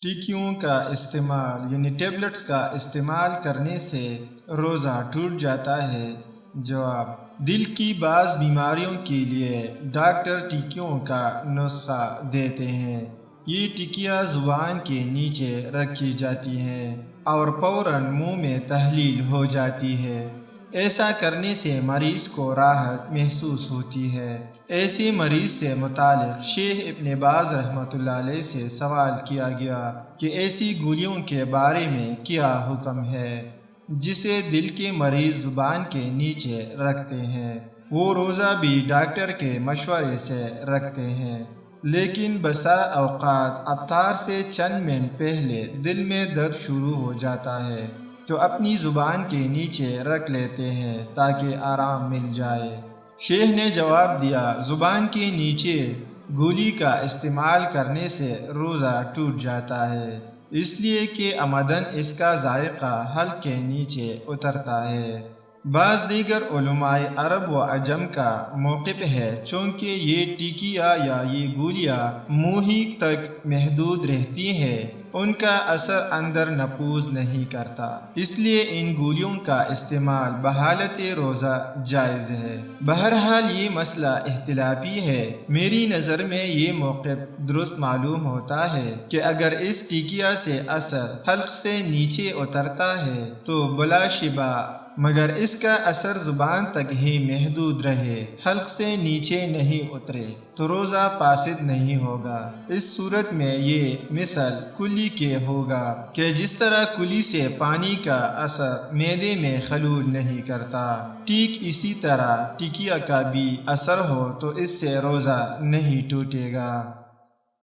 ٹیکیوں کا استعمال یعنی ٹیبلٹس کا استعمال کرنے سے روزہ ٹوٹ جاتا ہے۔ جواب: دل کی بعض بیماریوں کے لیے ڈاکٹر ٹیکیوں کا نسخہ دیتے ہیں۔ یہ ٹکیاں زبان کے نیچے رکھی جاتی ہیں اور فوراً منہ میں تحلیل ہو جاتی ہے۔ ایسا کرنے سے مریض کو راحت محسوس ہوتی ہے۔ ایسے مریض سے متعلق شیخ ابن باز رحمۃ اللہ علیہ سے سوال کیا گیا کہ ایسی گولیوں کے بارے میں کیا حکم ہے جسے دل کے مریض زبان کے نیچے رکھتے ہیں؟ وہ روزہ بھی ڈاکٹر کے مشورے سے رکھتے ہیں، لیکن بسا اوقات افطار سے چند منٹ پہلے دل میں درد شروع ہو جاتا ہے تو اپنی زبان کے نیچے رکھ لیتے ہیں تاکہ آرام مل جائے۔ شیخ نے جواب دیا، زبان کے نیچے گولی کا استعمال کرنے سے روزہ ٹوٹ جاتا ہے، اس لیے کہ عمدن اس کا ذائقہ حلق کے نیچے اترتا ہے۔ بعض دیگر علماء عرب و عجم کا موقف ہے چونکہ یہ ٹیکیاں یا یہ گولیاں منہ ہی تک محدود رہتی ہیں، ان کا اثر اندر نفوذ نہیں کرتا، اس لیے ان گولیوں کا استعمال بحالت روزہ جائز ہے۔ بہرحال یہ مسئلہ اختلافی ہے۔ میری نظر میں یہ موقف درست معلوم ہوتا ہے کہ اگر اس ٹیکیا سے اثر حلق سے نیچے اترتا ہے تو بلا شبہ، مگر اس کا اثر زبان تک ہی محدود رہے، حلق سے نیچے نہیں اترے تو روزہ فاسد نہیں ہوگا۔ اس صورت میں یہ مثل کلی کے ہوگا کہ جس طرح کلی سے پانی کا اثر معدے میں خلول نہیں کرتا، ٹھیک اسی طرح ٹکیا کا بھی اثر ہو تو اس سے روزہ نہیں ٹوٹے گا۔